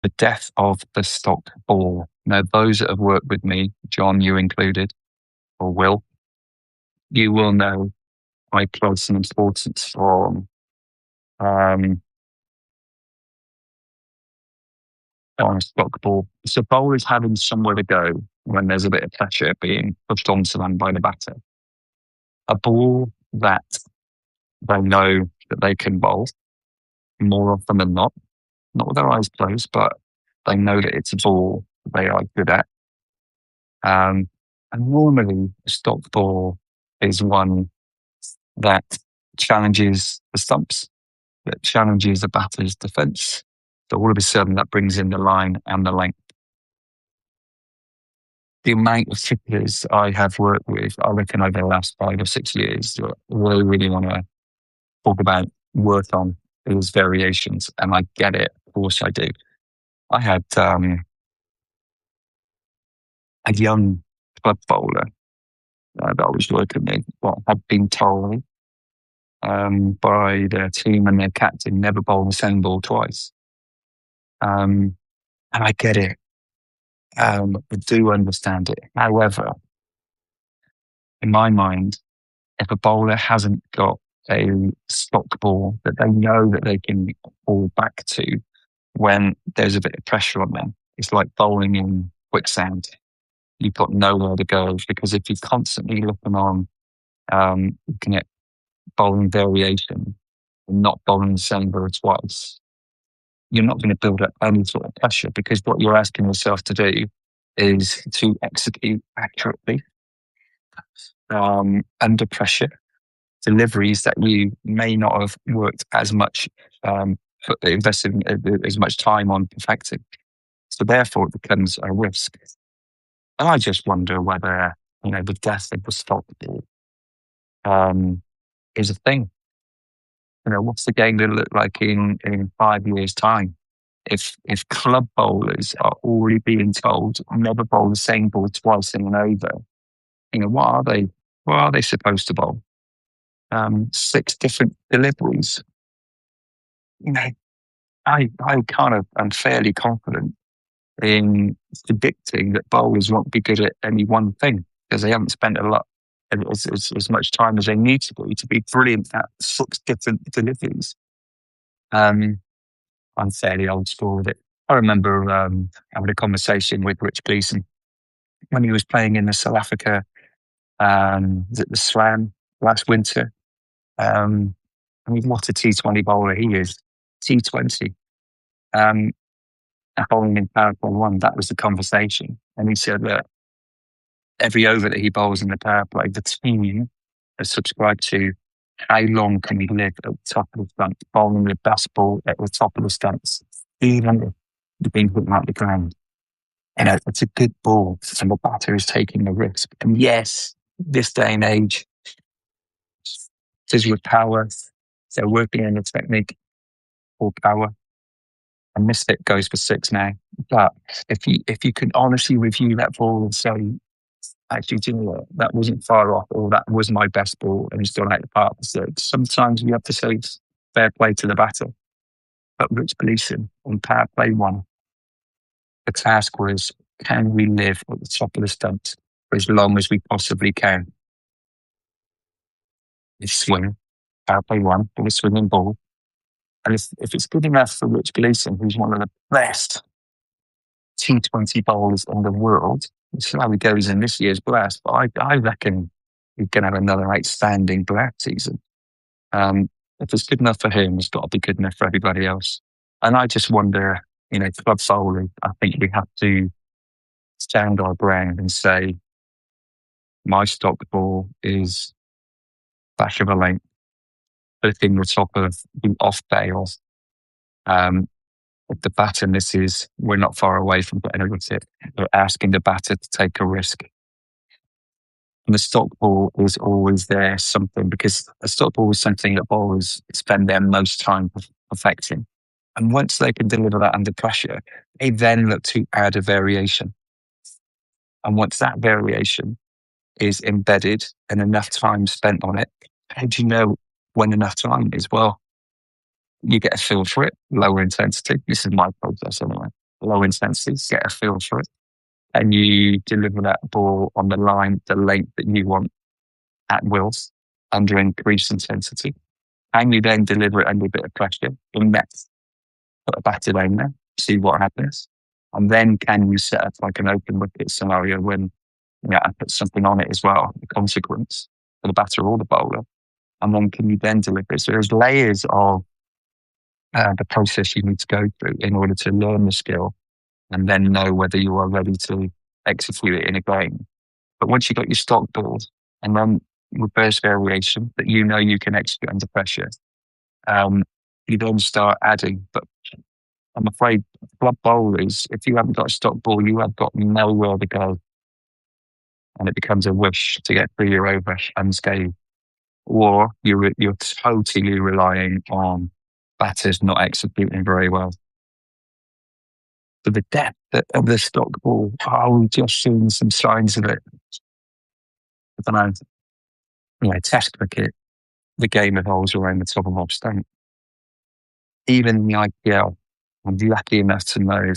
The death of the stock ball. Now, those that have worked with me, John, you included, or Will, you will know I place an importance um, on a stock ball. So, bowl is having somewhere to go when there's a bit of pressure being pushed onto them by the batter. A ball that they know that they can bowl more often than not with their eyes closed, but they know that it's a ball they are good at. Um, and normally, a stock ball is one that challenges the stumps, that challenges the batter's defence. So all of a sudden, that brings in the line and the length. The amount of chippers I have worked with, I reckon over the last 5 or 6 years, that really want to talk about, work on those variations. And I get it. Of course I do. I had a young club bowler that I was working with, what had been told by their team and their captain, never bowl the same ball twice. And I get it. I do understand it. However, in my mind, if a bowler hasn't got a stock ball that they know that they can fall back to when there's a bit of pressure on them, it's like bowling in quicksand. You've got nowhere to go, because if you're constantly looking at bowling variation and not bowling the same ball twice, you're not going to build up any sort of pressure, because what you're asking yourself to do is to execute accurately under pressure, deliveries that you may not have worked as much, invested as much time on perfecting. So therefore, it becomes a risk. And I just wonder whether, the death of the stock ball is a thing. What's the game going to look like in 5 years' time? If club bowlers are already being told never bowl the same ball twice in an over, what are they? What are they supposed to bowl? 6 different deliveries. I kind of am fairly confident in predicting that bowlers won't be good at any one thing, because they haven't spent a lot as much time as they need to be brilliant at 6 different deliveries. I'm fairly old school with it. I remember having a conversation with Rich Gleeson when he was playing in the South Africa, the Slam last winter. What a T20 bowler he is. T20. Bowling in power play 1, that was the conversation. And he said that every over that he bowls in the power play, the team has subscribed to how long can he live at the top of the stumps, bowling the best ball at the top of the stumps, even if you've been put out the ground. It's a good ball, and the batter is taking the risk. And yes, this day and age, it is with power. They're working in the technique for power. And Mystic goes for 6 now. But if you can honestly review that ball and say, actually, do you know what? That wasn't far off, or that was my best ball, and he's gone out the park for 6. Sometimes we have to say fair play to the batter. But Rich Gleeson on power play 1, the task was, can we live at the top of the stumps for as long as we possibly can? It's swing, power play 1, with a swinging ball. And if it's good enough for Rich Gleeson, who's one of the best T20 bowlers in the world, we'll see how he goes in this year's Blast, but I reckon he's going to have another outstanding Blast season. If it's good enough for him, it's got to be good enough for everybody else. And I just wonder, club bowling, I think we have to stand our ground and say, my stock ball is back of a length, flipping the top of the off bail. If the batter misses, we're not far away from getting a wicket. We're asking the batter to take a risk. And the stock ball is always there, something, because a stock ball is something that bowlers spend their most time perfecting. And once they can deliver that under pressure, they then look to add a variation. And once that variation is embedded and enough time spent on it, how do you know when enough time is? Well, you get a feel for it, lower intensity. This is my process anyway. low intensity, get a feel for it, and you deliver that ball on the line, the length that you want at will, under increased intensity. And you then deliver it under a bit of pressure in net, put a batter down there, see what happens. And then can you set up like an open wicket scenario when I put something on it as well, the consequence for the batter or the bowler. And then can you then deliver it? So there's layers of the process you need to go through in order to learn the skill and then know whether you are ready to execute it in a game. But once you've got your stock balls and then reverse variation that you can execute under pressure, you then start adding. But I'm afraid club bowlers, if you haven't got a stock ball, you have got nowhere to go. And it becomes a wish to get through your over unscathed. Or you're totally relying on batters not executing very well. So the depth of the stock ball, we've just seen some signs of it. I don't know, Test cricket, the game evolves around the top of off stump. Even in the IPL, I'm lucky enough to know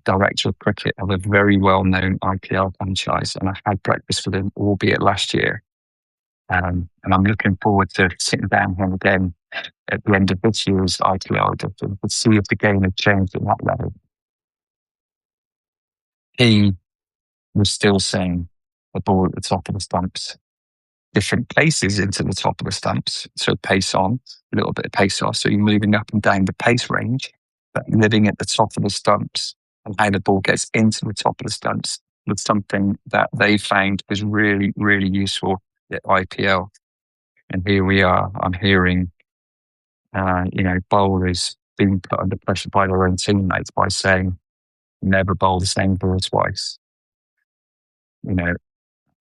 director of cricket of a very well-known IPL franchise, and I had breakfast with him, albeit last year. And I'm looking forward to sitting down with him again at the end of this year's IPL to see if the game had changed at that level. He was still seeing the ball at the top of the stumps, different places into the top of the stumps. So pace on, a little bit of pace off. So you're moving up and down the pace range, but living at the top of the stumps and how the ball gets into the top of the stumps was something that they found was really, really useful at IPL. And here we are, I'm hearing, bowlers being put under pressure by their own teammates by saying, never bowl the same ball twice.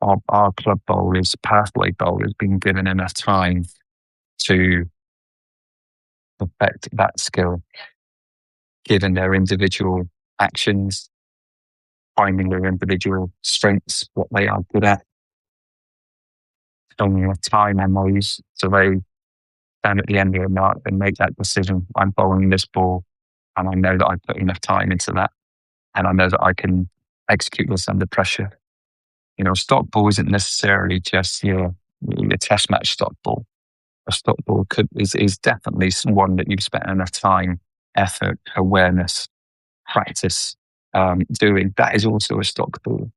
Our club bowlers, pathway bowlers, been given enough time to perfect that skill, given their individual actions, finding their individual strengths, what they are good at, showing enough time and noise so they stand at the end of the night and make that decision. I'm bowling this ball, and I know that I put enough time into that, and I know that I can execute this under pressure. Stock ball isn't necessarily just your test match stock ball. A stock ball is definitely one that you've spent enough time, effort, awareness, practice doing. That is also a stock ball.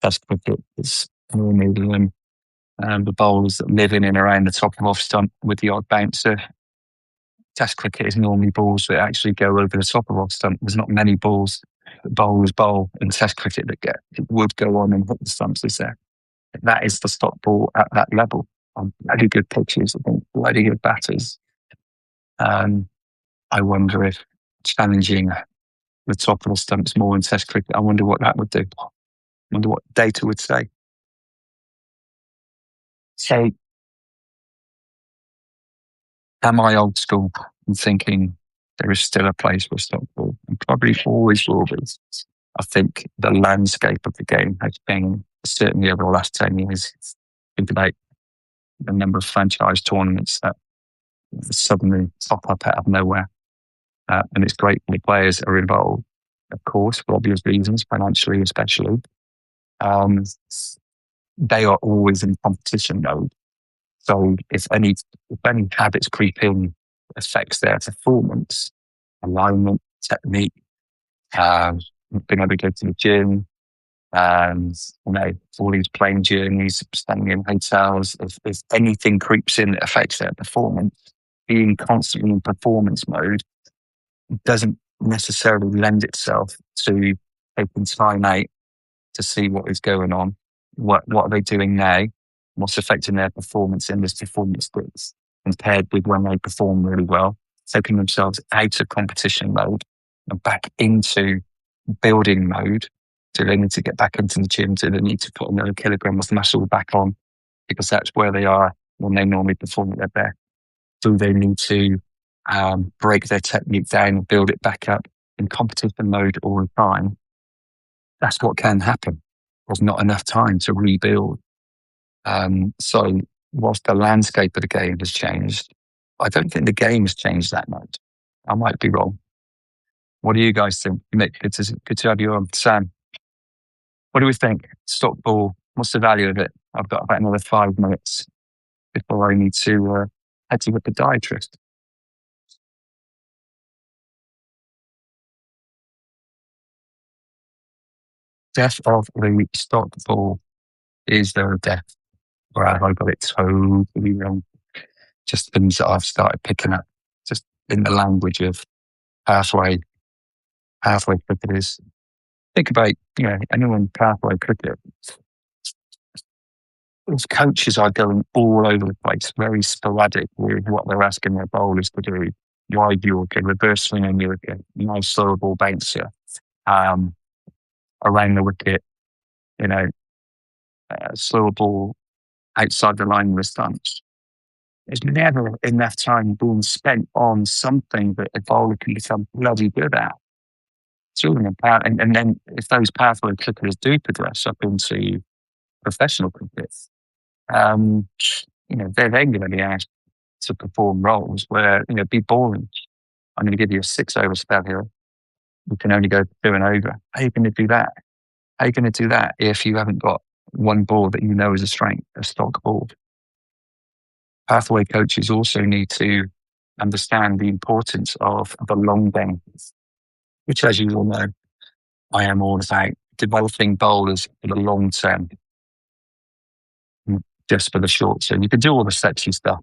That's cricket. It's normally the bowls that live in and around the top of off stump with the odd bouncer. Test cricket is normally balls that actually go over the top of off stump. There's not many balls that bowlers bowl in Test cricket that would go on and hit the stumps, is there? That is the stock ball at that level. On bloody good pitches, I think, bloody good batters. I wonder if challenging the top of the stumps more in Test cricket, I wonder what that would do. I wonder what data would say. So, am I old school in thinking there is still a place for stock ball? And probably always will be. I think the landscape of the game has changed, certainly over the last 10 years. Think about the number of franchise tournaments that suddenly pop up out of nowhere. And it's great when the players are involved, of course, for obvious reasons, financially especially. They are always in competition mode. So if any habits creep in, affects their performance, alignment, technique, being able to go to the gym, all these plane journeys, standing in hotels, if anything creeps in that affects their performance, being constantly in performance mode doesn't necessarily lend itself to taking time out to see what is going on, what are they doing now, what's affecting their performance in this performance groups compared with when they perform really well, taking themselves out of competition mode and back into building mode. Do they need to get back into the gym? Do they need to put another kilogram of muscle back on because that's where they are when they normally perform at their best? Do they need to break their technique down and build it back up in competition mode all the time? That's what can happen. There's not enough time to rebuild. So whilst the landscape of the game has changed, I don't think the game has changed that much. I might be wrong. What do you guys think? Nick, good to have you on. Sam, what do we think? Stock ball, what's the value of it? I've got about another 5 minutes before I need to head to the podiatrist. Death of the stock ball. Is there a death? Or have I got it totally wrong? Just things that I've started picking up, just in the language of pathway cricketers. Think about, anyone pathway cricket. Those coaches are going all over the place, very sporadic with what they're asking their bowlers to do. Wide Yorker, reverse swing on Yorker, nice slow ball bouncer, um, around the wicket, you know, slow ball outside the line of the stumps. There's never enough time being spent on something that a bowler can become bloody good at. It's really about, and then if those pathway cricketers do progress up into professional cricket, um, they're then going to be asked to perform roles where, be boring. I'm going to give you a 6 over spell here. You can only go 2 and over. How are you going to do that? How are you going to do that if you haven't got one ball that you know is a strength, a stock ball? Pathway coaches also need to understand the importance of the long game, which, as you all know, I am all about developing bowlers for the long term, just for the short term. You can do all the sexy stuff,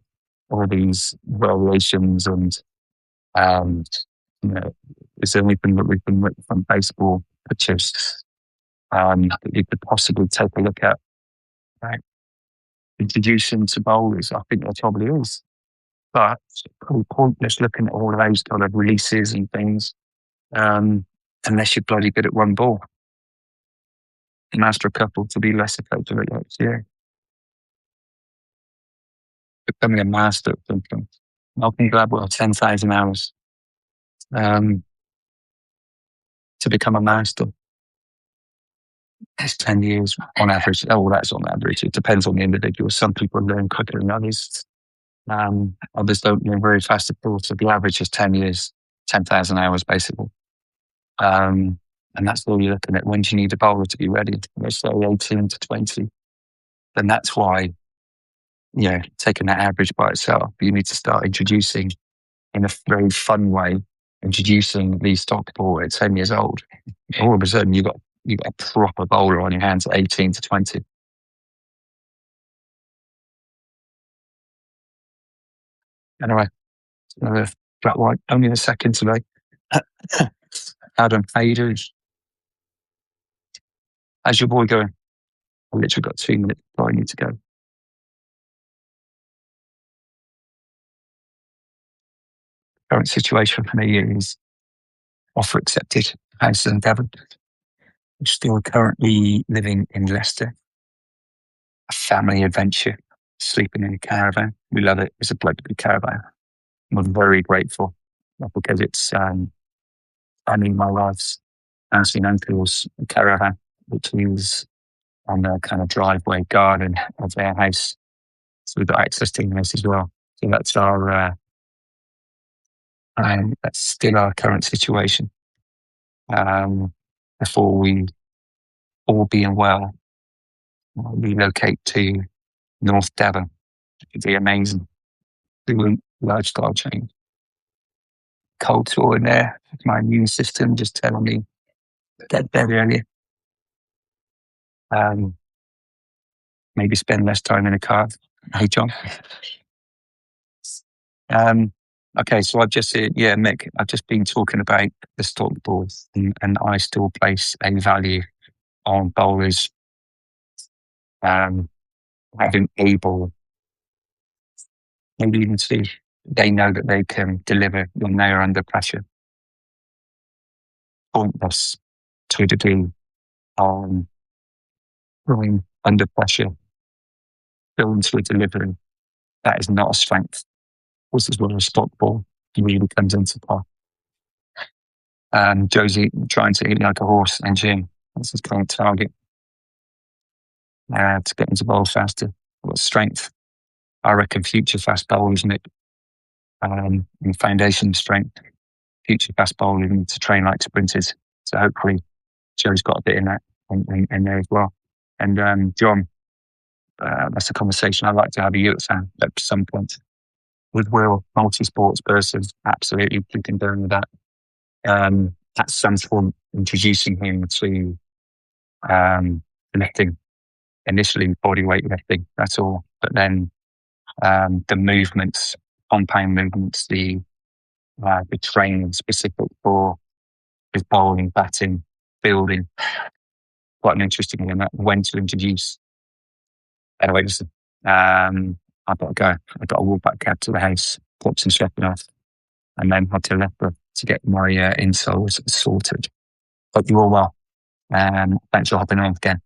all these variations, and um, is there anything that we can look from baseball pitches that you could possibly take a look at, right? Introducing to bowlers, I think there probably is. But it's probably pointless looking at all of those kind of releases and things, unless you're bloody good at one ball. Master a couple to be less effective at next year. Becoming a master at something. Malcolm Gladwell, 10,000 hours to become a master. It's 10 years on average. Oh, that's on average. It depends on the individual. Some people learn quicker than others. Others don't learn very fast at all. So the average is 10 years, 10,000 hours basically. And that's all you're looking at. When do you need a bowler to be ready? Let's say 18 to 20. Then that's why, taking that average by itself, you need to start introducing, in a very fun way, introducing the stock ball at 10 years old. All of a sudden, you've got a proper bowler on your hands at 18 to 20. Anyway, flat white, only the second today. Adam, how you doing? How's your boy going? I literally got 2 minutes before I need to go. Current situation for me is offer accepted, house in Devon. I'm still currently living in Leicester. A family adventure, sleeping in a caravan. We love it. It's a bloody caravan. I'm very grateful because it's, my wife's auntie and uncle's caravan, which is on the kind of driveway garden of their house. So we've got access to the house as well. So that's that's still our current situation. Before we, all being well, relocate to North Devon. It'd be amazing. Do a lifestyle change. Cold sore in there. My immune system just telling me get bed earlier. Maybe spend less time in a car. Hey, John. Okay, so I've just said, Mick, I've just been talking about the stock boards, and I still place a value on bowlers having able, maybe even see they know that they can deliver when they are under pressure. Pointless to a degree going under pressure, going to a delivery. That is not a strength. This is where a stock ball really comes into play. Josie trying to eat like a horse and Jim. That's his current target. To get into bowl faster. What strength? I reckon future fast bowlers, Nick, and foundation strength. future fast bowling to train like sprinters. So hopefully Joe's got a bit in that in there as well. And John, that's a conversation I'd like to have with you at some point. With Will, multi-sports person, absolutely we can do with that. At some point, introducing him to lifting, initially body weight lifting, that's all. But then the movements, compound movements, the training specific for his bowling, batting, fielding. Quite an interesting one. When to introduce. Anyway, listen, I've got to go. I've got to walk back cab to the house, put some shopping off, and then head to Leicester to get my insoles sorted. Hope you're all well. Thanks for hopping on again.